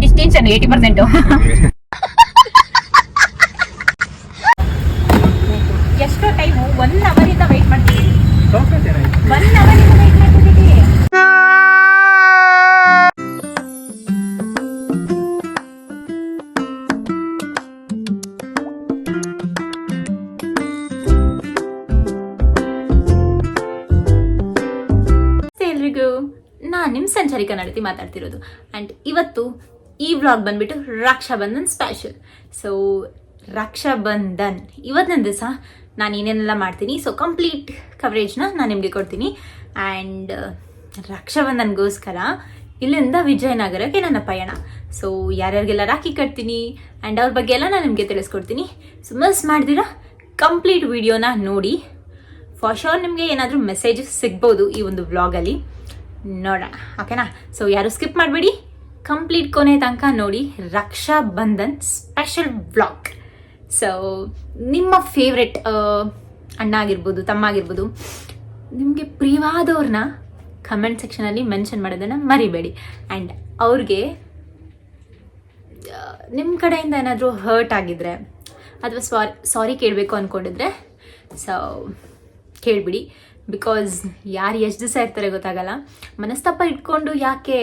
Distinction 80%. ಎಷ್ಟೋ time 1 ಅವರಿಂದ weight ಮಾಡ್ತೀವಿ. 1 ಅವರಿಂದ ವೆಯ್ಟ್ ಮಾಡ್ತಿದ್ದೀವಿ. ಎಲ್ರಿಗೂ ನಾನು ನಿಮ್ಮ ಸಂಚಾರಿ ಕನ್ನಡತಿ ಮಾತಾಡ್ತಿರೋದು. ಆ್ಯಂಡ್ ಇವತ್ತು ಈ ವ್ಲಾಗ್ ಬಂದ್ಬಿಟ್ಟು ರಕ್ಷಾಬಂಧನ್ ಸ್ಪೆಷಲ್. ಸೊ ರಕ್ಷಾಬಂಧನ್ ಇವತ್ತಿನ ದಿವಸ ನಾನು ಏನೇನೆಲ್ಲ ಮಾಡ್ತೀನಿ, ಸೊ ಕಂಪ್ಲೀಟ್ ಕವರೇಜ್ನ ನಾನು ನಿಮಗೆ ಕೊಡ್ತೀನಿ. ಆ್ಯಂಡ್ ರಕ್ಷಾಬಂಧನ್ಗೋಸ್ಕರ ಇಲ್ಲಿಂದ ವಿಜಯನಗರಕ್ಕೆ ನನ್ನ ಪಯಣ. ಸೊ ಯಾರ್ಯಾರಿಗೆಲ್ಲ ರಾಖಿ ಕಟ್ತೀನಿ ಆ್ಯಂಡ್ ಅವ್ರ ಬಗ್ಗೆ ಎಲ್ಲ ನಾನು ನಿಮಗೆ ತಿಳಿಸ್ಕೊಡ್ತೀನಿ. ಸೊ ಮಿಸ್ ಮಾಡ್ದಿರಾ ಕಂಪ್ಲೀಟ್ ವಿಡಿಯೋನ ನೋಡಿ. ಫಾರ್ ಶೋರ್ ನಿಮಗೆ ಏನಾದರೂ ಮೆಸೇಜ್ ಸಿಗ್ಬೋದು ಈ ಒಂದು ವ್ಲಾಗಲ್ಲಿ, ನೋಡೋಣ ಓಕೆನಾ. ಸೊ ಯಾರು ಸ್ಕಿಪ್ ಮಾಡಬೇಡಿ, ಕಂಪ್ಲೀಟ್ ಕೊನೆ ತನಕ ನೋಡಿ. Rakshabandhan special vlog. ಸೊ ನಿಮ್ಮ ಫೇವ್ರೆಟ್ ಅಣ್ಣ ಆಗಿರ್ಬೋದು, ತಮ್ಮ ಆಗಿರ್ಬೋದು, ನಿಮಗೆ ಪ್ರಿಯವಾದವ್ರನ್ನ ಕಮೆಂಟ್ ಸೆಕ್ಷನಲ್ಲಿ ಮೆನ್ಷನ್ ಮಾಡೋದನ್ನು ಮರಿಬೇಡಿ. ಆ್ಯಂಡ್ ಅವ್ರಿಗೆ ನಿಮ್ಮ ಕಡೆಯಿಂದ ಏನಾದರೂ ಹರ್ಟ್ ಆಗಿದ್ರೆ ಅಥವಾ ಸಾರಿ ಕೇಳಬೇಕು ಅಂದ್ಕೊಂಡಿದ್ರೆ ಸೊ ಕೇಳಿಬಿಡಿ. ಬಿಕಾಸ್ ಯಾರು ಎಷ್ಟು ದಿವಸ ಇರ್ತಾರೆ ಗೊತ್ತಾಗಲ್ಲ. ಮನಸ್ತಾಪ ಇಟ್ಕೊಂಡು ಯಾಕೆ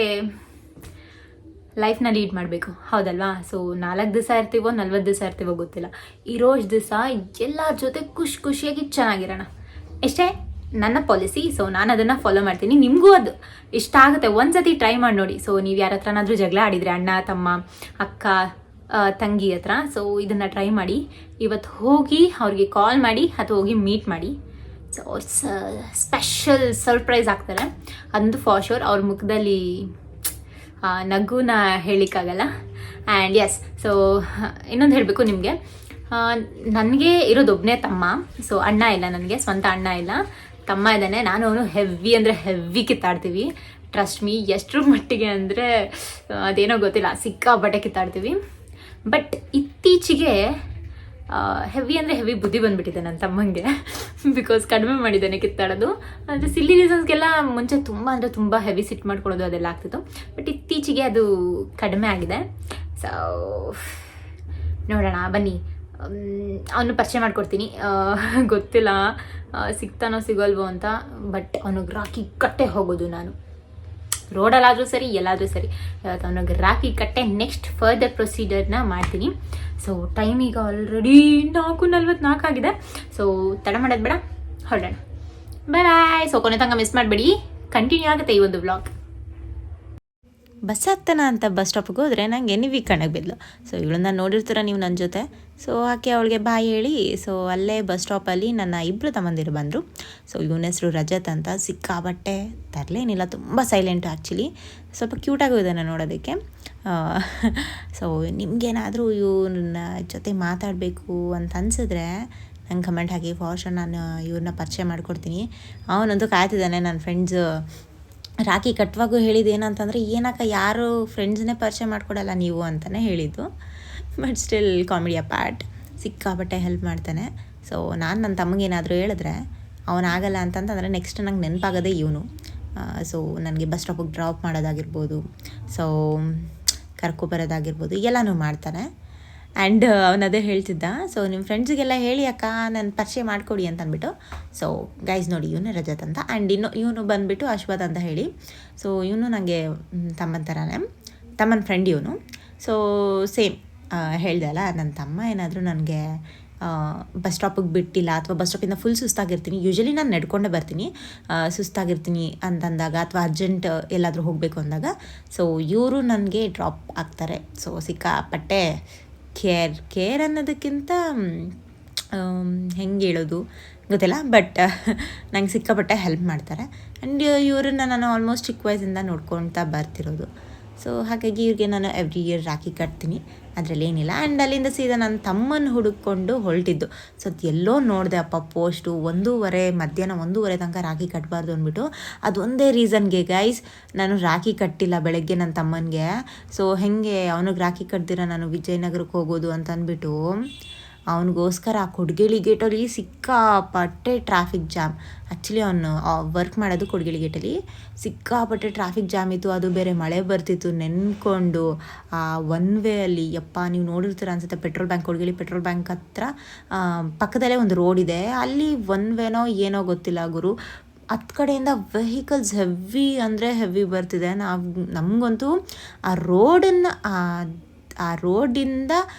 ಲೈಫ್ನ ಲೀಡ್ ಮಾಡಬೇಕು, ಹೌದಲ್ವಾ? ಸೊ 4 ದಿವಸ ಇರ್ತೀವೋ 40 ದಿವಸ ಇರ್ತೀವೋ ಗೊತ್ತಿಲ್ಲ. ಇರೋಷ್ಟು ದಿವಸ ಎಲ್ಲರ ಜೊತೆ ಖುಷಿಯಾಗಿ ಚೆನ್ನಾಗಿರೋಣ, ಎಷ್ಟೇ ನನ್ನ ಪಾಲಿಸಿ. ಸೊ ನಾನು ಅದನ್ನು ಫಾಲೋ ಮಾಡ್ತೀನಿ. ನಿಮಗೂ ಅದು ಇಷ್ಟ ಆಗುತ್ತೆ, ಒಂದ್ಸತಿ ಟ್ರೈ ಮಾಡಿ ನೋಡಿ. ಸೊ ನೀವು ಯಾರ ಹತ್ರನಾದರೂ ಜಗಳ ಆಡಿದರೆ, ಅಣ್ಣ ತಮ್ಮ ಅಕ್ಕ ತಂಗಿ ಹತ್ರ, ಸೊ ಇದನ್ನು ಟ್ರೈ ಮಾಡಿ. ಇವತ್ತು ಹೋಗಿ ಅವ್ರಿಗೆ ಕಾಲ್ ಮಾಡಿ ಅಥವಾ ಹೋಗಿ ಮೀಟ್ ಮಾಡಿ. ಸೊ ಅವ್ರು ಸ್ಪೆಷಲ್ ಸರ್ಪ್ರೈಸ್ ಆಗ್ತಾರೆ, ಅದಂತೂ ಫಾರ್ ಶೋರ್. ಅವ್ರ ಮುಖದಲ್ಲಿ ನಗುನ ಹೇಳಿಕ್ಕಾಗಲ್ಲ. ಆ್ಯಂಡ್ ಎಸ್, ಸೊ ಇನ್ನೊಂದು ಹೇಳಬೇಕು ನಿಮಗೆ, ನನಗೆ ಇರೋದೊಬ್ಬನೇ ತಮ್ಮ. ಸೊ ಅಣ್ಣ ಇಲ್ಲ, ನನಗೆ ಸ್ವಂತ ಅಣ್ಣ ಇಲ್ಲ, ತಮ್ಮ ಇದ್ದಾನೆ. ನಾನು ಅವನು ಹೆವಿ ಅಂದರೆ ಹೆವಿ ಕಿತ್ತಾಡ್ತೀವಿ. ಟ್ರಸ್ಟ್ ಮೀ, ಎಷ್ಟರ ಮಟ್ಟಿಗೆ ಅಂದರೆ ಅದೇನೋ ಗೊತ್ತಿಲ್ಲ, ಸಿಕ್ಕಾಪಟ್ಟೆ ಕಿತ್ತಾಡ್ತೀವಿ. ಬಟ್ ಇತ್ತೀಚೆಗೆ ಹೆವಿ ಅಂದರೆ ಹೆವಿ ಬುದ್ಧಿ ಬಂದುಬಿಟ್ಟಿದೆ ನನ್ನ ತಮ್ಮಂಗೆ. ಬಿಕಾಸ್ ಕಡಿಮೆ ಮಾಡಿದ್ದಾನೆ ಕಿತ್ತಾಡೋದು. ಅಂದರೆ ಸಿಲ್ಲಿ ರೀಸನ್ಸ್ಗೆಲ್ಲ ಮುಂಚೆ ತುಂಬ ಅಂದರೆ ತುಂಬ ಹೆವಿ ಸಿಟ್ ಮಾಡ್ಕೊಳ್ಳೋದು ಅದೆಲ್ಲ ಆಗ್ತಿತ್ತು. ಬಟ್ ಇತ್ತೀಚೆಗೆ ಅದು ಕಡಿಮೆ ಆಗಿದೆ. ಸೊ ನೋಡೋಣ ಬನ್ನಿ, ಅವನು ಪರಿಚಯ ಮಾಡಿಕೊಡ್ತೀನಿ. ಗೊತ್ತಿಲ್ಲ ಸಿಗ್ತಾನೋ ಸಿಗೋಲ್ವೋ ಅಂತ. ಬಟ್ ಅವನಿಗೆ ರಾಖಿ ಕಟ್ಟೆ ಹೋಗೋದು ನಾನು, ರೋಡಲ್ಲಾದರೂ ಸರಿ ಎಲ್ಲಾದರೂ ಸರಿ. ಇವತ್ತು ಅವನಿಗೆ ರಾಖಿ ಕಟ್ಟೆ ನೆಕ್ಸ್ಟ್ ಫರ್ದರ್ ಪ್ರೊಸೀಜರ್ನ ಮಾಡ್ತೀನಿ. ಸೊ ಟೈಮ್ ಈಗ ಆಲ್ರೆಡಿ 4:44 ಆಗಿದೆ. ಸೊ ತಡ ಮಾಡೋದು ಬೇಡ, ಹೊರಡೋಣ. ಬಾಯ್ ಬಾಯ್. ಸೊ ಕೊನೆ ತನಕ ಮಿಸ್ ಮಾಡಬೇಡಿ, ಕಂಟಿನ್ಯೂ ಆಗುತ್ತೆ ಈ ಒಂದು ವ್ಲಾಗ್. ಬಸ್ ಹತ್ತನ ಅಂತ ಬಸ್ ಸ್ಟಾಪಿಗೆ ಹೋದರೆ ನನಗೆ ನಿವಿ ಕಣ್ಣಗೆ ಬಿದ್ಲು. ಸೊ ಇವಳನ್ನ ನೋಡಿರ್ತೀರ ನೀವು ನನ್ನ ಜೊತೆ. ಸೊ ಆಕೆ ಅವಳಿಗೆ ಬಾಯ್ ಹೇಳಿ, ಸೊ ಅಲ್ಲೇ ಬಸ್ ಸ್ಟಾಪಲ್ಲಿ ನನ್ನ 2 ತಮ್ಮಂದಿರು ಬಂದರು. ಸೊ ಇವನ ಹೆಸರು ರಜತ್ ಅಂತ. ಸಿಕ್ಕಾಬಟ್ಟೆ ತರಲೇನಿಲ್ಲ, ತುಂಬ ಸೈಲೆಂಟು ಆ್ಯಕ್ಚುಲಿ, ಸ್ವಲ್ಪ ಕ್ಯೂಟಾಗೂ ಇದ್ದಾನೆ ನೋಡೋದಕ್ಕೆ. ಸೊ ನಿಮಗೇನಾದರೂ ಇವನ ಜೊತೆ ಮಾತಾಡಬೇಕು ಅಂತ ಅನಿಸಿದ್ರೆ ನಂಗೆ ಕಮೆಂಟ್ ಹಾಕಿ. ಫಾಸ್ಟ್ ನಾನು ಇವ್ರನ್ನ ಪರಿಚಯ ಮಾಡಿಕೊಡ್ತೀನಿ. ಅವನಂತೂ ಕಾಯ್ತಿದ್ದಾನೆ. ನನ್ನ ಫ್ರೆಂಡ್ಸ್ ರಾಖಿ ಕಟ್ಟುವಾಗೂ ಹೇಳಿದ್ದು ಏನಂತಂದರೆ, ಏನಕ್ಕ ಯಾರು ಫ್ರೆಂಡ್ಸ್ನೇ ಪರಿಚಯ ಮಾಡಿಕೊಡಲ್ಲ ನೀವು ಅಂತಲೇ ಹೇಳಿದ್ದು. ಬಟ್ ಸ್ಟಿಲ್ ಕಾಮಿಡಿ ಅಪಾರ್ಟ್ ಸಿಕ್ಕಾಬಟ್ಟೆ ಹೆಲ್ಪ್ ಮಾಡ್ತಾನೆ. ಸೊ ನಾನು ನನ್ನ ತಮ್ಮಗೇನಾದರೂ ಹೇಳಿದ್ರೆ ಅವನಾಗಲ್ಲ ಅಂತಂತಂದರೆ ನೆಕ್ಸ್ಟ್ ನಂಗೆ ನೆನಪಾಗೋದೇ ಇವನು. ಸೊ ನನಗೆ ಬಸ್ ಸ್ಟಾಪಿಗೆ ಡ್ರಾಪ್ ಮಾಡೋದಾಗಿರ್ಬೋದು, ಸೊ ಕರ್ಕೊಬರೋದಾಗಿರ್ಬೋದು, ಎಲ್ಲನೂ ಮಾಡ್ತಾನೆ. ಆ್ಯಂಡ್ ಅವನದೇ ಹೇಳ್ತಿದ್ದ, ಸೊ ನಿಮ್ಮ ಫ್ರೆಂಡ್ಸಿಗೆಲ್ಲ ಹೇಳಿ ಅಕ್ಕ ನನ್ನ ಪರಿಚಯ ಮಾಡಿಕೊಡಿ ಅಂತ ಅಂದ್ಬಿಟ್ಟು. ಸೊ ಗೈಸ್ ನೋಡಿ, ಇವನು ರಜತ್ ಅಂತ. ಆ್ಯಂಡ್ ಇವನು ಬಂದುಬಿಟ್ಟು ಅಶ್ವಥ್ ಅಂತ ಹೇಳಿ. ಸೊ ಇವನು ನನಗೆ ತಮ್ಮನ ಥರನೇ, ತಮ್ಮನ ಫ್ರೆಂಡ್ ಇವನು. ಸೊ ಸೇಮ್ ಹೇಳ್ದೆ ಅಲ್ಲ, ನನ್ನ ತಮ್ಮ ಏನಾದರೂ ನನಗೆ ಬಸ್ ಸ್ಟಾಪಿಗೆ ಬಿಟ್ಟಿಲ್ಲ ಅಥವಾ ಬಸ್ ಸ್ಟಾಪಿಂದ ಫುಲ್ ಸುಸ್ತಾಗಿರ್ತೀನಿ, ಯೂಶ್ವಲಿ ನಾನು ನಡ್ಕೊಂಡೇ ಬರ್ತೀನಿ, ಸುಸ್ತಾಗಿರ್ತೀನಿ ಅಂತಂದಾಗ ಅಥವಾ ಅರ್ಜೆಂಟ್ ಎಲ್ಲಾದರೂ ಹೋಗಬೇಕು ಅಂದಾಗ ಸೊ ಇವರು ನನಗೆ ಡ್ರಾಪ್ ಆಗ್ತಾರೆ. ಸೊ ಸಿಕ್ಕಾಪಟ್ಟೆ ಕೇರ್ ಅನ್ನೋದಕ್ಕಿಂತ ಹೆಂಗೆ ಹೇಳೋದು ಗೊತ್ತಿಲ್ಲ, ಬಟ್ ನಂಗೆ ಸಿಕ್ಕಾಪಟ್ಟೆ ಹೆಲ್ಪ್ ಮಾಡ್ತಾರೆ. ಆ್ಯಂಡ್ ಇವ್ರನ್ನ ನಾನು ಆಲ್ಮೋಸ್ಟ್ ಚಿಕ್ಕ ವಯಸ್ಸಿಂದ ನೋಡ್ಕೊಳ್ತಾ ಬರ್ತಿರೋದು. ಸೊ ಹಾಗಾಗಿ ಇವ್ರಿಗೆ ನಾನು ಎವ್ರಿ ಇಯರ್ ರಾಖಿ ಕಟ್ತೀನಿ, ಅದರಲ್ಲಿ ಏನಿಲ್ಲ. ಆ್ಯಂಡ್ ಅಲ್ಲಿಂದ ಸೀದಾ ನನ್ನ ತಮ್ಮನ ಹುಡುಕೊಂಡು ಹೊರಟಿದ್ದು. ಸೊ ಅದು ಎಲ್ಲೋ ನೋಡಿದೆ ಅಪ್ಪ ಪೋಸ್ಟು, ಮಧ್ಯಾಹ್ನ 1:30 ತನಕ ರಾಖಿ ಕಟ್ಟಬಾರ್ದು ಅಂದ್ಬಿಟ್ಟು. ಅದೊಂದೇ ರೀಸನ್ಗೆ ಗೈಸ್ ನಾನು ರಾಖಿ ಕಟ್ಟಿಲ್ಲ ಬೆಳಗ್ಗೆ ನನ್ನ ತಮ್ಮನಿಗೆ. ಸೊ ಹೇಗೆ ಅವನಿಗೆ ರಾಖಿ ಕಟ್ದಿರ ನಾನು ವಿಜಯನಗರಕ್ಕೆ ಹೋಗೋದು ಅಂತ ಅಂದ್ಬಿಟ್ಟು ಅವನಿಗೋಸ್ಕರ ಆ ಕೊಡ್ಗೇಳಿ ಗೇಟಲ್ಲಿ ಸಿಕ್ಕಾಪಟ್ಟೆ ಟ್ರಾಫಿಕ್ ಜಾಮ್. ಆ್ಯಕ್ಚುಲಿ ಅವನು ವರ್ಕ್ ಮಾಡೋದು ಕೊಡ್ಗೇಳಿ ಗೇಟಲ್ಲಿ. ಸಿಕ್ಕಾಪಟ್ಟೆ ಟ್ರಾಫಿಕ್ ಜಾಮ್ ಇತ್ತು, ಅದು ಬೇರೆ ಮಳೆ ಬರ್ತಿತ್ತು. ನೆನ್ಕೊಂಡು ಆ ಒನ್ ವೇ ಅಲ್ಲಿ ನೀವು ನೋಡಿರ್ತೀರ ಅನ್ಸುತ್ತೆ, ಪೆಟ್ರೋಲ್ ಬ್ಯಾಂಕ್, ಕೊಡ್ಗೇಳಿ ಪೆಟ್ರೋಲ್ ಬ್ಯಾಂಕ್ ಹತ್ರ ಪಕ್ಕದಲ್ಲೇ ಒಂದು ರೋಡ್ ಇದೆ, ಅಲ್ಲಿ ಒನ್ ವೇನೋ ಏನೋ ಗೊತ್ತಿಲ್ಲ ಗುರು, ಹತ್ತು ಕಡೆಯಿಂದ ವೆಹಿಕಲ್ಸ್ ಹೆವಿ ಅಂದರೆ ಹೆವಿ ಬರ್ತಿದೆ. ನಮಗಂತೂ ಆ ರೋಡನ್ನು ಆ ರೋಡಿಂದ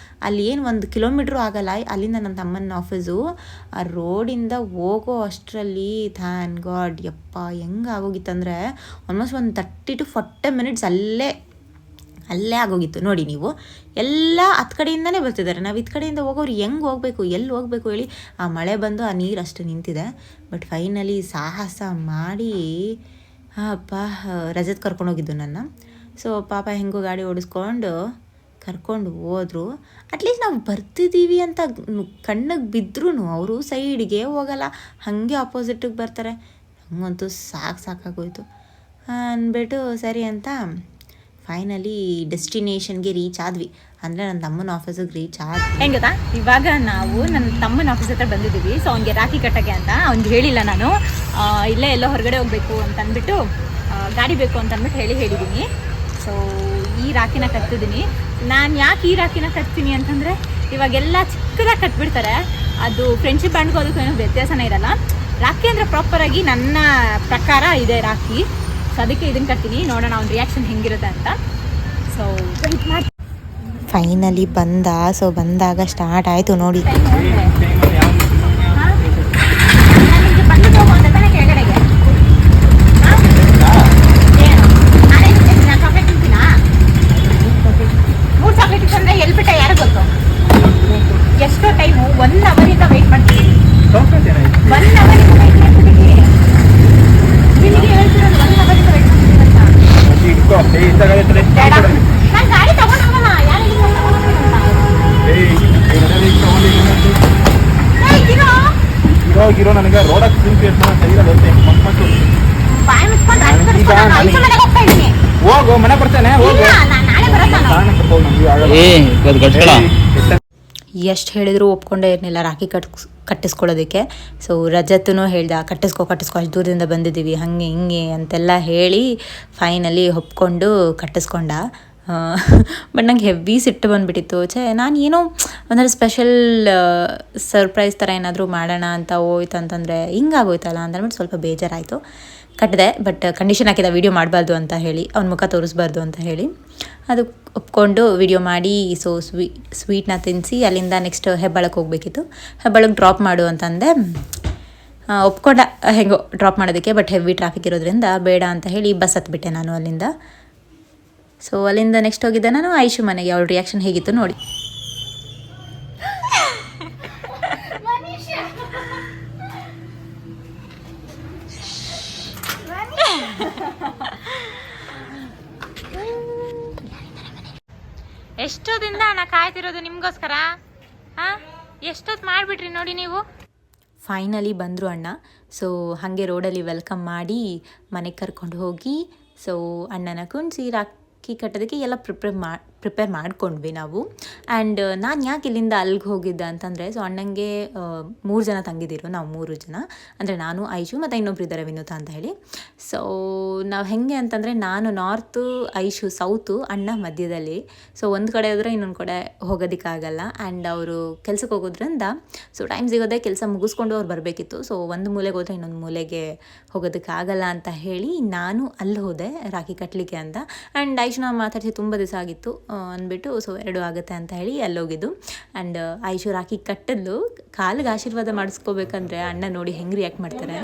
ಅಲ್ಲಿ ಏನು 1 ಕಿಲೋಮೀಟ್ರು ಆಗಲ್ಲ, ಅಲ್ಲಿಂದ ನನ್ನ ತಮ್ಮನ ಆಫೀಸು, ಆ ರೋಡಿಂದ ಹೋಗೋ ಅಷ್ಟರಲ್ಲಿ ಥ್ಯಾಂಕ್ ಗಾಡ್ ಯಪ್ಪ ಹೆಂಗೆ ಆಗೋಗಿತ್ತಂದರೆ ಆಲ್ಮೋಸ್ಟ್ ಒಂದು 30 to 40 ಮಿನಿಟ್ಸ್ ಅಲ್ಲೇ ಆಗೋಗಿತ್ತು. ನೋಡಿ ನೀವು, ಎಲ್ಲ ಹತ್ತು ಕಡೆಯಿಂದನೇ ಬರ್ತಿದ್ದಾರೆ. ನಾವು ಇತ್ತು ಕಡೆಯಿಂದ ಹೋಗೋರು ಹೆಂಗೆ ಹೋಗಬೇಕು, ಎಲ್ಲಿ ಹೋಗಬೇಕು ಹೇಳಿ. ಆ ಮಳೆ ಬಂದು ಆ ನೀರು ಅಷ್ಟು ನಿಂತಿದೆ. ಬಟ್ ಫೈನಲಿ ಸಾಹಸ ಮಾಡಿ ರಜತ್ ಕರ್ಕೊಂಡೋಗಿದ್ದು ನನ್ನ. ಸೊ ಪಾಪ ಹೆಂಗೋ ಗಾಡಿ ಓಡಿಸ್ಕೊಂಡು ಕರ್ಕೊಂಡು ಹೋದ್ರು. ಅಟ್ಲೀಸ್ಟ್ ನಾವು ಬರ್ತಿದ್ದೀವಿ ಅಂತ ಕಣ್ಣಿಗೆ ಬಿದ್ದರೂ ಅವರು ಸೈಡಿಗೆ ಹೋಗಲ್ಲ, ಹಾಗೆ ಆಪೋಸಿಟಿಗೆ ಬರ್ತಾರೆ. ನಮಗಂತೂ ಸಾಕಾಗೋಯ್ತು ಅಂದ್ಬಿಟ್ಟು ಸರಿ ಅಂತ ಫೈನಲಿ ಡೆಸ್ಟಿನೇಷನ್ಗೆ ರೀಚ್ ಆದ್ವಿ. ಅಂದರೆ ನನ್ನ ತಮ್ಮನ ಆಫೀಸಿಗೆ ರೀಚ್ ಆದ್ವಿ. ಹೆಂಗೆ ಗೊತ್ತಾ, ಇವಾಗ ನಾವು ನನ್ನ ತಮ್ಮನ ಆಫೀಸ್ ಹತ್ರ ಬಂದಿದ್ದೀವಿ. ಸೊ ಅವ್ನಿಗೆ ರಾಖಿ ಕಟ್ಟಕ್ಕೆ ಅಂತ ಅವ್ನಿಗೆ ಹೇಳಿಲ್ಲ ನಾನು, ಇಲ್ಲೇ ಎಲ್ಲೋ ಹೊರಗಡೆ ಹೋಗಬೇಕು ಅಂತ ಅಂದ್ಬಿಟ್ಟು ಗಾಡಿ ಬೇಕು ಅಂತ ಅಂದ್ಬಿಟ್ಟು ಹೇಳಿದ್ದೀನಿ. ಸೊ ಈ ರಾಖಿನ ಕಟ್ತಿದ್ದೀನಿ. ನಾನು ಯಾಕೆ ಈ ರಾಖಿನ ಕಟ್ತೀನಿ ಅಂತಂದರೆ, ಇವಾಗೆಲ್ಲ ಚಿಕ್ಕದಾಗಿ ಕಟ್ಬಿಡ್ತಾರೆ, ಅದು ಫ್ರೆಂಡ್ಶಿಪ್ ಬ್ಯಾಂಡ್ಗೂ ಅದಕ್ಕೂ ಏನೋ ವ್ಯತ್ಯಾಸನೇ ಇರಲ್ಲ. ರಾಖಿ ಅಂದರೆ ಪ್ರಾಪರಾಗಿ ನನ್ನ ಪ್ರಕಾರ ಇದೆ ರಾಖಿ. ಸೊ ಅದಕ್ಕೆ ಇದನ್ನು ಕಟ್ತೀನಿ, ನೋಡೋಣ ಅವ್ನ ರಿಯಾಕ್ಷನ್ ಹೆಂಗಿರುತ್ತೆ ಅಂತ. ಸೊ ವೆಯ್ಟ್ ಮಾಡಿ. ಫೈನಲಿ ಬಂದಾಗ ಸ್ಟಾರ್ಟ್ ಆಯಿತು ನೋಡಿ. ಎಷ್ಟೋ ಟೈಮು 1 ಅವರಿಂದ ವೆಯ್ಟ್ ಮಾಡ್ತೀನಿ. 1 ಅವರಿಂದ ವೆಯ್ಟ್ ಮಾಡ್ತಿದ್ದೀನಿ. ನಿಮಗೆ ಹೇಳ್ತಿರೋದು 1 ಅವರಿಂದ ವೆಯ್ಟ್ ಮಾಡ್ತೀನಿ ಅಂತ. ನಾನು ಗಾಡಿ ತಗೊಂಡು ಹೋಗಲ್ಲ, ಯಾರು ಇರೋ ನನಗೆ ರೋಡಕ್ಕೆ ಸ್ಕ್ರೀನ್ ಕ್ರಿಯೇಟ್ ಮಾಡೋ ಬಾಯಿ ಮುಚ್ಕೊಂಡು ಹೋಗ್ತಾ ಇದ್ದೀನಿ. ಹೋಗು, ಮನೆ ಬರ್ತೇನೆ, ನಾಳೆ ಬರೋಲ್ಲ. ಎಷ್ಟು ಹೇಳಿದ್ರು ಒಪ್ಕೊಂಡೇ ಇರಲಿಲ್ಲ ರಾಖಿ ಕಟ್ಟಿಸ್ಕೊಳ್ಳೋದಕ್ಕೆ. ಸೊ ರಜತನೂ ಹೇಳ್ದ ಕಟ್ಟಿಸ್ಕೊ ಅಷ್ಟು ದೂರದಿಂದ ಬಂದಿದ್ದೀವಿ ಹಾಗೆ ಹಿಂಗೆ ಅಂತೆಲ್ಲ ಹೇಳಿ ಫೈನಲಿ ಒಪ್ಕೊಂಡು ಕಟ್ಟಿಸ್ಕೊಂಡ. ಬಟ್ ನಂಗೆ ಹೆವಿ ಸಿಟ್ಟು ಬಂದುಬಿಟ್ಟಿತ್ತು. ನಾನು ಏನೋ ಒಂಥರ ಸ್ಪೆಷಲ್ ಸರ್ಪ್ರೈಸ್ ಥರ ಏನಾದರೂ ಮಾಡೋಣ ಅಂತ ಹೋಯ್ತು ಅಂತಂದರೆ ಹಿಂಗಾಗೋಯ್ತಲ್ಲ ಅಂದ್ಬಿಟ್ಟು ಸ್ವಲ್ಪ ಬೇಜಾರಾಯಿತು. ಕಟ್ಟಿದೆ, ಬಟ್ ಕಂಡೀಷನ್ ಹಾಕಿದ ವೀಡಿಯೋ ಮಾಡಬಾರ್ದು ಅಂತ ಹೇಳಿ, ಅವ್ನ ಮುಖ ತೋರಿಸ್ಬಾರ್ದು ಅಂತ ಹೇಳಿ. ಅದು ಒಪ್ಕೊಂಡು ವಿಡಿಯೋ ಮಾಡಿ ಸೊ ಸ್ವೀಟ್ನ ತಿನ್ನಿಸಿ ಅಲ್ಲಿಂದ ನೆಕ್ಸ್ಟ್ ಹೆಬ್ಬಾಳಕ್ಕೆ ಹೋಗಬೇಕಿತ್ತು. ಹೆಬ್ಬಾಳಕ್ಕೆ ಡ್ರಾಪ್ ಮಾಡು ಅಂತಂದೆ. ಒಪ್ಕೊಂಡ ಹೆಂಗೋ ಡ್ರಾಪ್ ಮಾಡೋದಕ್ಕೆ, ಬಟ್ ಹೆವಿ ಟ್ರಾಫಿಕ್ ಇರೋದ್ರಿಂದ ಬೇಡ ಅಂತ ಹೇಳಿ ಬಸ್ ಹತ್ಬಿಟ್ಟೆ ನಾನು ಅಲ್ಲಿಂದ. ಸೊ ಅಲ್ಲಿಂದ ನೆಕ್ಸ್ಟ್ ಹೋಗಿದ್ದೆ ನಾನು ಐಶು ಮನೆಗೆ. ಅವಳ ರಿಯಾಕ್ಷನ್ ಹೇಗಿತ್ತು ನೋಡಿ. ಎಷ್ಟೊತ್ತಿಂದ ಅಣ್ಣ ಕಾಯ್ತಿರೋದು ನಿಮಗೋಸ್ಕರ. ಎಷ್ಟೊತ್ತು ಮಾಡಿಬಿಟ್ರಿ ನೋಡಿ ನೀವು. ಫೈನಲಿ ಬಂದರು ಅಣ್ಣ. ಸೊ ಹಾಗೆ ರೋಡಲ್ಲಿ ವೆಲ್ಕಮ್ ಮಾಡಿ ಮನೆಗೆ ಕರ್ಕೊಂಡು ಹೋಗಿ ಸೊ ಅಣ್ಣನ ಕುಣಿಸಿ ರಾಖಿ ಕಟ್ಟೋದಕ್ಕೆ ಎಲ್ಲ ಪ್ರಿಪೇರ್ ಮಾಡ್ಕೊಂಡ್ವಿ ನಾವು. ಆ್ಯಂಡ್ ನಾನು ಯಾಕೆ ಇಲ್ಲಿಂದ ಅಲ್ಲಿಗೆ ಹೋಗಿದ್ದೆ ಅಂತಂದರೆ, ಸೊ ಅಣ್ಣಂಗೆ 3 ಜನ ತಂಗಿದಿರು, ನಾವು 3 ಜನ, ಅಂದರೆ ನಾನು ಐಶು ಮತ್ತು ಇನ್ನೊಬ್ರು ಇದ್ದಾರೆ ವಿನೂತ ಅಂತ ಹೇಳಿ. ಸೊ ನಾವು ಹೆಂಗೆ ಅಂತಂದರೆ, ನಾನು ನಾರ್ತು, ಐಶು ಸೌತು, ಅಣ್ಣ ಮಧ್ಯದಲ್ಲಿ. ಸೊ ಒಂದು ಕಡೆ ಹೋದರೆ ಇನ್ನೊಂದು ಕಡೆ ಹೋಗೋದಕ್ಕಾಗಲ್ಲ. ಆ್ಯಂಡ್ ಅವರು ಕೆಲ್ಸಕ್ಕೆ ಹೋಗೋದ್ರಿಂದ ಸೊ ಟೈಮ್ ಸಿಗೋದೇ ಕೆಲಸ ಮುಗಿಸ್ಕೊಂಡು ಅವ್ರು ಬರಬೇಕಿತ್ತು. ಸೊ ಒಂದು ಮೂಲೆಗೆ ಹೋದರೆ ಇನ್ನೊಂದು ಮೂಲೆಗೆ ಹೋಗೋದಕ್ಕಾಗಲ್ಲ ಅಂತ ಹೇಳಿ ನಾನು ಅಲ್ಲಿ ಹೋದೆ ರಾಖಿ ಕಟ್ಟಲಿಕ್ಕೆ ಅಂತ. ಆ್ಯಂಡ್ ಐಶುನ ಮಾತಾಡಿಸಿ ತುಂಬ ದಿವಸ ಆಗಿತ್ತು ಅಂದ್ಬಿಟ್ಟು ಸೊ 2 ಆಗುತ್ತೆ ಅಂತ ಹೇಳಿ ಅಲ್ಲೋಗಿದ್ದು. ಆ್ಯಂಡ್ ಐಶು ರಾಖಿ ಕಟ್ಟಿದ್ಲು. ಕಾಲಿಗೆ ಆಶೀರ್ವಾದ ಮಾಡಿಸ್ಕೋಬೇಕಂದ್ರೆ ಅಣ್ಣ ನೋಡಿ ಹೆಂಗೆ ರಿಯಾಕ್ಟ್ ಮಾಡ್ತಾರೆ.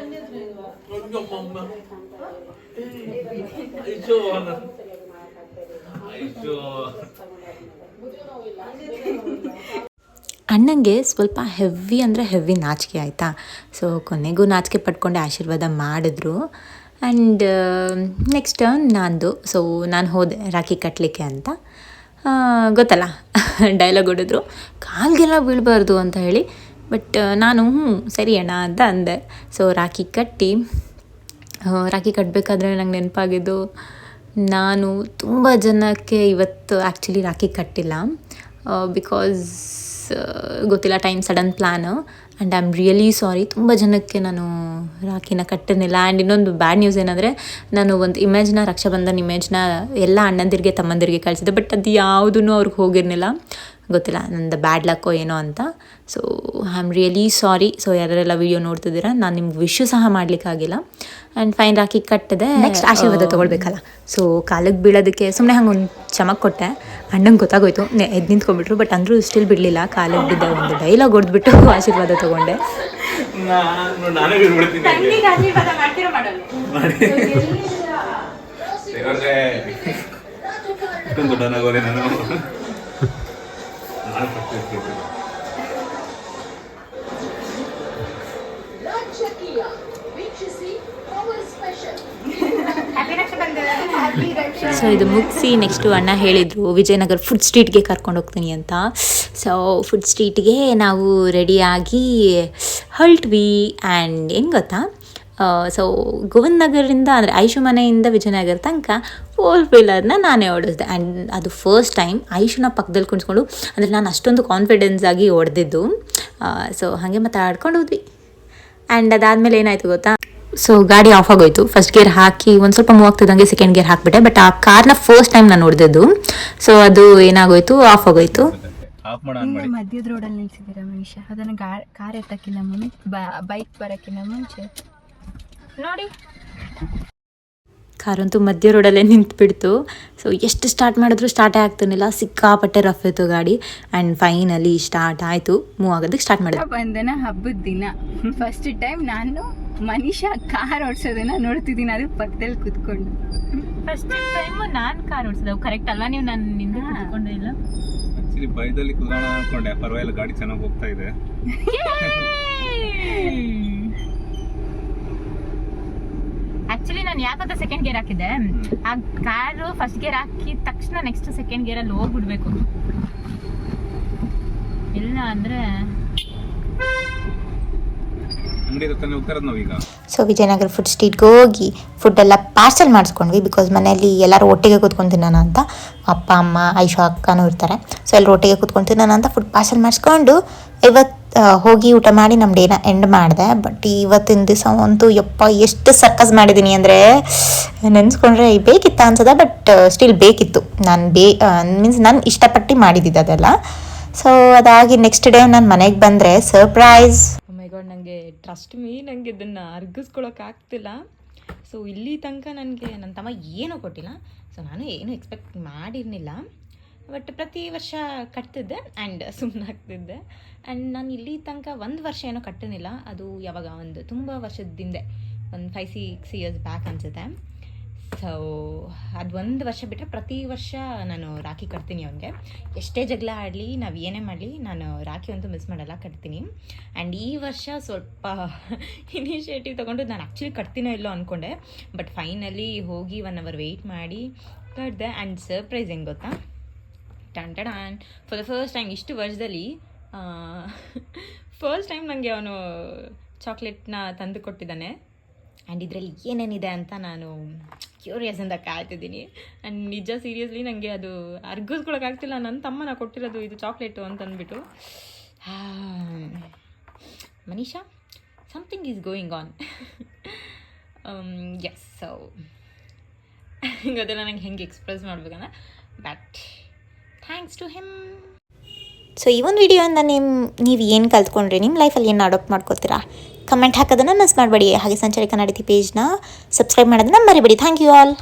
ಅಣ್ಣಂಗೆ ಸ್ವಲ್ಪ ಹೆವಿ ಅಂದರೆ ಹೆವಿ ನಾಚಿಕೆ ಆಯಿತಾ. ಸೊ ಕೊನೆಗೂ ನಾಚಿಕೆ ಪಡ್ಕೊಂಡೆ ಆಶೀರ್ವಾದ ಮಾಡಿದ್ರು. ಆ್ಯಂಡ್ ನೆಕ್ಸ್ಟ್ ನಂದು. ಸೊ ನಾನು ಹೋದೆ ರಾಖಿ ಕಟ್ಟಲಿಕ್ಕೆ ಅಂತ. ಗೊತ್ತಲ್ಲ ಡೈಲಾಗ್ ಹೊಡಿದ್ರು, ಕಾಲ್ಗೆಲ್ಲ ಬೀಳಬಾರ್ದು ಅಂತ ಹೇಳಿ. ಬಟ್ ನಾನು ಸರಿ ಅಣ್ಣ ಅಂತ ಅಂದೆ. ಸೊ ರಾಖಿ ಕಟ್ಟಬೇಕಾದ್ರೆ ನಂಗೆ ನೆನಪಾಗಿದ್ದು, ನಾನು ತುಂಬ ಜನಕ್ಕೆ ಇವತ್ತು ಆ್ಯಕ್ಚುಲಿ ರಾಖಿ ಕಟ್ಟಿಲ್ಲ. ಬಿಕಾಸ್ ಗೊತ್ತಿಲ್ಲ, time sudden plan. And I am really sorry, ತುಂಬ ಜನಕ್ಕೆ ನಾನು ರಾಖಿನ ಕಟ್ಟಿರಲಿಲ್ಲ. ಆ್ಯಂಡ್ ಇನ್ನೊಂದು ಬ್ಯಾಡ್ ನ್ಯೂಸ್ ಏನಂದರೆ, ನಾನು ಒಂದು ಇಮೇಜ್ನ, ರಕ್ಷಾಬಂಧನ್ ಇಮೇಜ್ನ ಎಲ್ಲ ಅಣ್ಣಂದಿರಿಗೆ ತಮ್ಮಂದಿರಿಗೆ ಕಳಿಸಿದ್ದೆ, ಬಟ್ ಅದು ಯಾವುದೂ ಅವ್ರಿಗೆ ಹೋಗಿರಲಿಲ್ಲ. ಗೊತ್ತಿಲ್ಲ, ನಂದು ಬ್ಯಾಡ್ ಲಕ್ಕೋ ಏನೋ ಅಂತ. So I am really sorry. So ಯಾರೆಲ್ಲ ವೀಡಿಯೋ ನೋಡ್ತಿದ್ದೀರಾ, ನಾನು ನಿಮ್ಗೆ ವಿಶ್ ಸಹ ಮಾಡಲಿಕ್ಕಾಗಿಲ್ಲ. ಆ್ಯಂಡ್ ಫೈನ್, ರಾಖಿ ಕಟ್ಟಿದೆ. ನೆಕ್ಸ್ಟ್ ಆಶೀರ್ವಾದ ತೊಗೊಳ್ಬೇಕಲ್ಲ. ಸೊ ಕಾಲಿಗೆ ಬೀಳೋದಕ್ಕೆ ಸುಮ್ಮನೆ ಹಂಗೆ ಒಂದು ಚಮಕ್ ಕೊಟ್ಟೆ. ಅಣ್ಣಂಗೆ ಗೊತ್ತಾಗೋಯ್ತು, ಎದ್ದು ನಿಂತ್ಕೊಂಡ್ಬಿಟ್ರು. ಬಟ್ ಅಂದರೂ ಸ್ಟಿಲ್ ಬಿಡಲಿಲ್ಲ. ಕಾಲಿಗೆ ಬಿದ್ದ ಒಂದು ಡೈಲಾಗ್ ಹೊಡೆದ್ಬಿಟ್ಟು ಆಶೀರ್ವಾದ ತೊಗೊಂಡೆ. ಸೊ ಇದು ಮುಗಿಸಿ ನೆಕ್ಸ್ಟು ಅಣ್ಣ ಹೇಳಿದರು ವಿಜಯನಗರ ಫುಡ್ ಸ್ಟ್ರೀಟ್ಗೆ ಕರ್ಕೊಂಡು ಹೋಗ್ತೀನಿ ಅಂತ. ಸೊ ಫುಡ್ ಸ್ಟ್ರೀಟ್ಗೆ ನಾವು ರೆಡಿಯಾಗಿ ಹೊರಟ್ವಿ. ಆ್ಯಂಡ್ ಏನು ಗೊತ್ತಾ, ಸೊ ಗೋವಿಂದ ನಗರದಿಂದ ಅಂದರೆ ಐಶು ಮನೆಯಿಂದ ವಿಜಯನಗರ ತನಕ 4-ವೀಲರ್ನ ನಾನೇ ಓಡಿಸ್ದೆ. ಆ್ಯಂಡ್ ಅದು ಫಸ್ಟ್ ಟೈಮ್ ಐಶುನ ಪಕ್ಕದಲ್ಲಿ ಕುಣಿಸ್ಕೊಂಡು, ಅಂದರೆ ನಾನು ಅಷ್ಟೊಂದು ಕಾನ್ಫಿಡೆನ್ಸ್ ಆಗಿ ಹೊಡೆದಿದ್ದು. ಸೊ ಹಾಗೆ ಮಾತಾಡ್ಕೊಂಡು ಹೋದ್ವಿ. ಆ್ಯಂಡ್ ಅದಾದಮೇಲೆ ಏನಾಯಿತು ಗೊತ್ತಾ, ಸೊ ಗಾಡಿ ಆಫ್ ಆಗೋಯ್ತು. ಫಸ್ಟ್ ಗೇರ್ ಹಾಕಿ ಒಂದು ಸ್ವಲ್ಪ ಮೂವ್ ಆಗ್ತಿದ್ದಂಗೆ ಸೆಕೆಂಡ್ ಗೇರ್ ಹಾಕಿಬಿಟ್ಟೆ. ಬಟ್ ಆ ಕಾರ್ನ ಫಸ್ಟ್ ಟೈಮ್ ನಾನು ನೋಡಿದ್ದು. ಸೊ ಅದು ಏನಾಗೋಯ್ತು, ಆಫ್ ಆಗೋಯ್ತು. ಮಧ್ಯದ ರೋಡಲ್ಲಿ ನಿಲ್ಸಿದ್ದೀರಾ ಮನುಷ್ಯ, ಅದನ್ನು ಕಾರ್ ಎತ್ತಕ್ಕಿಂತ ಮುಂಚೆ, ಬೈಕ್ ಬರೋಕ್ಕಿಂತ ಮುಂಚೆ ನೋಡಿ. ಕಾರಂತೂ ಮಧ್ಯ ರೋಡಲ್ಲೇ ನಿಂತುಬಿಡ್ತು. ಸೊ ಎಷ್ಟು ಸ್ಟಾರ್ಟ್ ಮಾಡಿದ್ರು ಸ್ಟಾರ್ಟೇ ಆಗ್ತಿರ್ಲಿಲ್ಲ. ಸಿಕ್ಕಾಪಟ್ಟೆ ರಫ್ ಇತ್ತು ಗಾಡಿ. ಆ್ಯಂಡ್ ಫೈನಲಿ ಸ್ಟಾರ್ಟ್ ಆಯಿತು, ಮೂವ್ ಆಗೋದಕ್ಕೆ ಸ್ಟಾರ್ಟ್ ಮಾಡಿದೆ. ಬಂಧನ ಹಬ್ಬದ ದಿನ ಫಸ್ಟ್ ಟೈಮ್ ನಾನು ಮನುಷ್ಯ ಕಾರ್ ಓಡಿಸೋದನ್ನ ನೋಡ್ತಿದ್ದೀನಿ, ಅದು ಪಕ್ಕದಲ್ಲಿ ಕುತ್ಕೊಂಡು. ಫಸ್ಟ್ ಟೈಮ್ ನಾನು ಕಾರ್ ಓಡಿಸಿದೆ. ಕರೆಕ್ಟ್ ಅಲ್ವಾ? ನೀವು ನಾನು ನಿಂದೆ ಕುತ್ಕೊಂಡೇ ಇಲ್ಲ. ಆಕ್ಚುಲಿ ಬೈದಲ್ಲಿ ಕುತ್ಕೊಳ್ಳೋಣ ಅನ್ಕೊಂಡೆ, ಪರವಾಗಿಲ್ಲ ಗಾಡಿ ಚೆನ್ನಾಗಿ ಹೋಗ್ತಾ ಇದೆ. ಆಕ್ಚುಲಿ ನಾನು ಯಾಕಂತ ಸೆಕೆಂಡ್ ಗೇರ್ ಹಾಕಿದ್ದೆ, ಆ ಕಾರು ಫಸ್ಟ್ ಗೇರ್ ಹಾಕಿದ ತಕ್ಷಣ ನೆಕ್ಸ್ಟ್ ಸೆಕೆಂಡ್ ಗೇರಲ್ಲಿ ಹೋಗ್ಬಿಡ್ಬೇಕು. ಇಲ್ಲ ಅಂದರೆ ಸೊ ವಿಜಯನಗರ ಫುಡ್ ಸ್ಟ್ರೀಟ್ಗೆ ಹೋಗಿ ಫುಡ್ಡೆಲ್ಲ ಪಾರ್ಸಲ್ ಮಾಡಿಸ್ಕೊಂಡ್ವಿ. ಬಿಕಾಸ್ ಮನೆಯಲ್ಲಿ ಎಲ್ಲರೂ ಒಟ್ಟಿಗೆ ಕೂತ್ಕೊಂಡು ತಿನ್ನೋಣ ಅಂತ. ಅಪ್ಪ ಅಮ್ಮ ಐಶು ಅಕ್ಕನೂ ಇರ್ತಾರೆ. ಸೊ ಎಲ್ಲರೂ ಒಟ್ಟಿಗೆ ಕೂತ್ಕೊಂಡು ತಿನ್ನೋಣ ಅಂತ ಫುಡ್ ಪಾರ್ಸಲ್ ಮಾಡಿಸ್ಕೊಂಡು ಇವತ್ತು ಹೋಗಿ ಊಟ ಮಾಡಿ ನಮ್ಮ ಡೇನ ಎಂಡ್ ಮಾಡಿದೆ. ಬಟ್ ಇವತ್ತಿನ ದಿವಸ ಅಂತೂ ಯಪ್ಪ ಎಷ್ಟು ಸರ್ಕಸ್ ಮಾಡಿದ್ದೀನಿ ಅಂದರೆ ನೆನೆಸ್ಕೊಂಡ್ರೆ ಬೇಕಿತ್ತ ಅನ್ಸದ. ಬಟ್ ಸ್ಟಿಲ್ ಬೇಕಿತ್ತು. ನಾನು ಮೀನ್ಸ್ ನಾನು ಇಷ್ಟಪಟ್ಟು ಮಾಡಿದ್ದಿದ್ದು ಅದೆಲ್ಲ. ಸೊ ಅದಾಗಿ ನೆಕ್ಸ್ಟ್ ಡೇ ನಾನು ಮನೆಗೆ ಬಂದರೆ ಸರ್ಪ್ರೈಸ್. ನನಗೆ ಟ್ರಸ್ಟ್ ನನಗೆ ಇದನ್ನು ಅರ್ಗಿಸ್ಕೊಳಕ್ಕಾಗ್ತಿಲ್ಲ. ಸೊ ಇಲ್ಲಿ ತನಕ ನನಗೆ ನನ್ನ ತಮ್ಮ ಏನೂ ಕೊಟ್ಟಿಲ್ಲ. ಸೊ ನಾನು ಏನೂ ಎಕ್ಸ್ಪೆಕ್ಟ್ ಮಾಡಿರಲಿಲ್ಲ. ಬಟ್ ಪ್ರತಿ ವರ್ಷ ಕಟ್ತಿದ್ದೆ ಆ್ಯಂಡ್ ಸುಮ್ಮನಾಗ್ತಿದ್ದೆ. ಆ್ಯಂಡ್ ನಾನು ಇಲ್ಲಿ ತನಕ 1 ವರ್ಷ ಏನೋ ಕಟ್ಟನಿಲ್ಲ. ಅದು ಯಾವಾಗ ಒಂದು ತುಂಬ ವರ್ಷದಿಂದ, ಒಂದು 5-6 ಇಯರ್ಸ್ ಬ್ಯಾಕ್ ಅನಿಸುತ್ತೆ. ಸೊ ಅದು 1 ವರ್ಷ ಬಿಟ್ಟರೆ ಪ್ರತಿ ವರ್ಷ ನಾನು ರಾಖಿ ಕಟ್ತೀನಿ ಅವನಿಗೆ. ಎಷ್ಟೇ ಜಗಳ ಆಡಲಿ, ನಾವು ಏನೇ ಮಾಡಲಿ, ನಾನು ರಾಖಿ ಅಂತೂ ಮಿಸ್ ಮಾಡಲ್ಲ, ಕಟ್ತೀನಿ. ಆ್ಯಂಡ್ ಈ ವರ್ಷ ಸ್ವಲ್ಪ ಇನಿಷಿಯೇಟಿವ್ ತೊಗೊಂಡು ನಾನು ಆ್ಯಕ್ಚುಲಿ ಕಟ್ತೀನೋ ಇಲ್ಲೋ ಅಂದ್ಕೊಂಡೆ. ಬಟ್ ಫೈನಲಿ ಹೋಗಿ 1 ಅವರ್ ವೆಯ್ಟ್ ಮಾಡಿ ಕಟ್ಟಿದೆ. ಆ್ಯಂಡ್ ಸರ್ಪ್ರೈಸ್ ಹೆಂಗೆ ಗೊತ್ತಾ, and for the first time ಇಷ್ಟು ವರ್ಷದಲ್ಲಿ ಫಸ್ಟ್ ಟೈಮ್ ನನಗೆ ಅವನು ಚಾಕ್ಲೇಟ್ನ ತಂದು ಕೊಟ್ಟಿದ್ದಾನೆ. ಆ್ಯಂಡ್ ಇದರಲ್ಲಿ ಏನೇನಿದೆ ಅಂತ ನಾನು ಕ್ಯೂರಿಯಸ್ ಅಂತ ಕಾಯ್ತಿದ್ದೀನಿ. ಆ್ಯಂಡ್ ನಿಜ ಸೀರಿಯಸ್ಲಿ ನನಗೆ ಅದು ಅರ್ಗಿಸ್ಕೊಳಕ್ಕಾಗ್ತಿಲ್ಲ. ನನ್ನ ತಮ್ಮನ ಕೊಟ್ಟಿರೋದು ಇದು ಚಾಕ್ಲೇಟು ಅಂತ ಅಂದ್ಬಿಟ್ಟು. Manisha, something is going on. Yes. So ಗೊತ್ತಿಲ್ಲ ನಂಗೆ ಹೆಂಗೆ ಎಕ್ಸ್ಪ್ರೆಸ್ ಮಾಡ್ಬೇಕಂದ್ರೆ, but thanks to him. So ಈ ಒಂದು ವಿಡಿಯೋಯಿಂದ ನೀವು ಏನು ಕಲ್ತ್ಕೊಂಡ್ರಿ, ನಿಮ್ಮ ಲೈಫಲ್ಲಿ ಏನು ಅಡಾಪ್ಟ್ ಮಾಡ್ಕೊತೀರಾ, ಕಮೆಂಟ್ ಹಾಕೋದನ್ನು ಮಿಸ್ ಮಾಡಬೇಡಿ. ಹಾಗೆ ಸಂಚಾರಿ ಕನ್ನಡತಿ ಪೇಜ್ನ ಸಬ್ಸ್ಕ್ರೈಬ್ ಮಾಡೋದನ್ನ ಮರಿಬೇಡಿ. Thank you all.